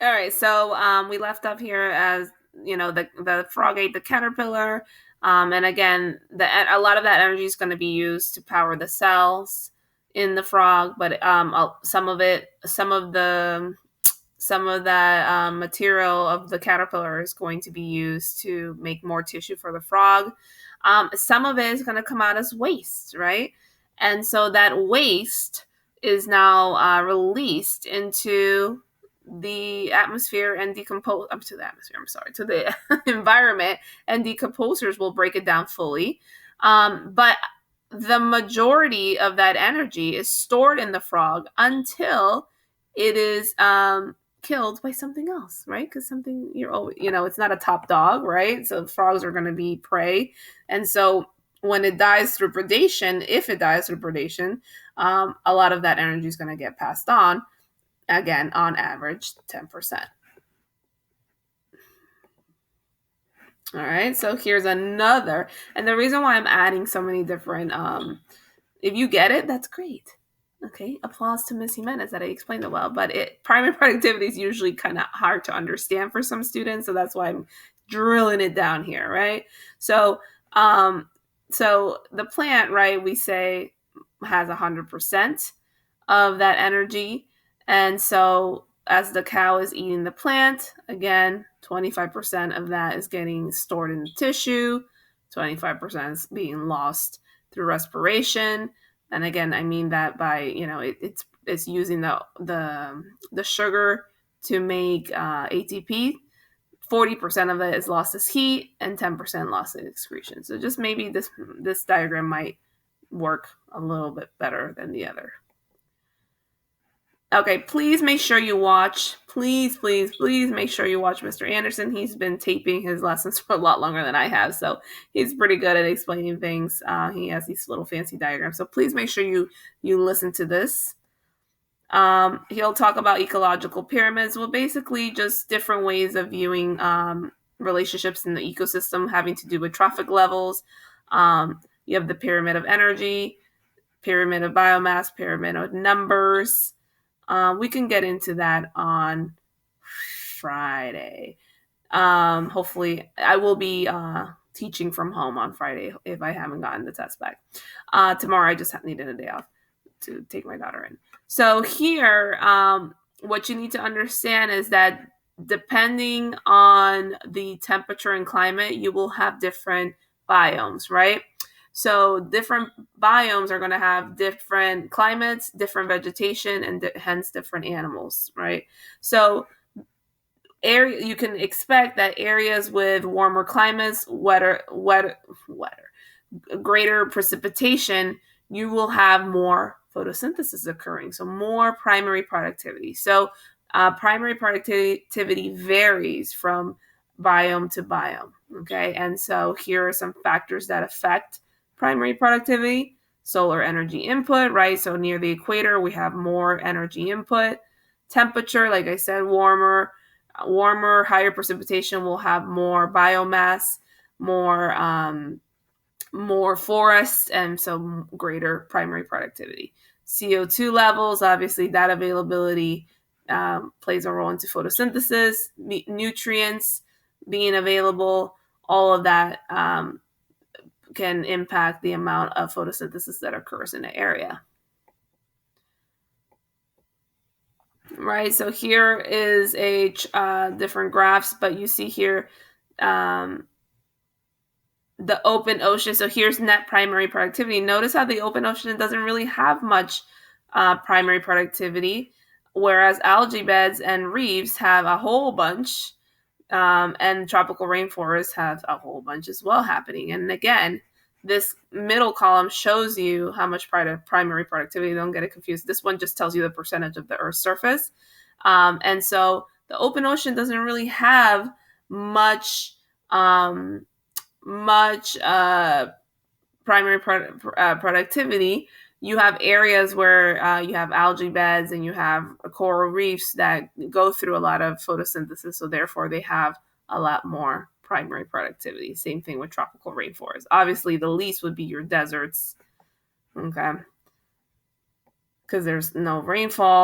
All right, so we left up here as the frog ate the caterpillar, and again, a lot of that energy is going to be used to power the cells in the frog, but some of that material of the caterpillar is going to be used to make more tissue for the frog. Some of it is going to come out as waste, right? And so that waste is now released into the atmosphere and decompose up to the atmosphere. I'm sorry, to the environment, and decomposers will break it down fully. But the majority of that energy is stored in the frog until it is killed by something else, right? Because something you're always, it's not a top dog, right? So frogs are going to be prey, and so when it dies through predation, if it dies through predation, a lot of that energy is going to get passed on. Again, on average, 10%. All right, so here's another, and the reason why I'm adding so many different, if you get it, that's great. Okay, applause to Miss Jimenez that I explained it well, but primary productivity is usually kind of hard to understand for some students, so that's why I'm drilling it down here, right? So, so the plant, right, we say has 100% of that energy, and so as the cow is eating the plant, again, 25% of that is getting stored in the tissue, 25% is being lost through respiration. And again, I mean that by, it's using the sugar to make ATP. 40% of it is lost as heat, and 10% lost as excretion. So just maybe this diagram might work a little bit better than the other. Okay, please make sure you watch. Please, please, please make sure you watch Mr. Anderson. He's been taping his lessons for a lot longer than I have, so he's pretty good at explaining things. He has these little fancy diagrams, so please make sure you listen to this. He'll talk about ecological pyramids. Well, basically, just different ways of viewing relationships in the ecosystem having to do with trophic levels. You have the pyramid of energy, pyramid of biomass, pyramid of numbers. We can get into that on Friday. Hopefully, I will be teaching from home on Friday if I haven't gotten the test back. Tomorrow, I just needed a day off to take my daughter in. So here, what you need to understand is that depending on the temperature and climate, you will have different biomes, right? So different biomes are going to have different climates, different vegetation, and hence different animals, right? So you can expect that areas with warmer climates, wetter, greater precipitation, you will have more photosynthesis occurring, so more primary productivity. So primary productivity varies from biome to biome, okay? And so here are some factors that affect primary productivity. Solar energy input, right? So near the equator, we have more energy input. Temperature, like I said, warmer, higher precipitation will have more biomass, more forests, and so greater primary productivity. CO2 levels, obviously, that availability plays a role into photosynthesis, nutrients being available, all of that can impact the amount of photosynthesis that occurs in the area. Right, so here is a different graphs, but you see here the open ocean. So here's net primary productivity. Notice how the open ocean doesn't really have much primary productivity, whereas algae beds and reefs have a whole bunch, and tropical rainforests have a whole bunch as well happening. And again, this middle column shows you how much primary productivity. Don't get it confused. This one just tells you the percentage of the Earth's surface. And so the open ocean doesn't really have much primary productivity. You have areas where you have algae beds and you have coral reefs that go through a lot of photosynthesis, so therefore they have a lot more primary productivity. Same thing with tropical rainforests. Obviously, the least would be your deserts, okay, because there's no rainfall.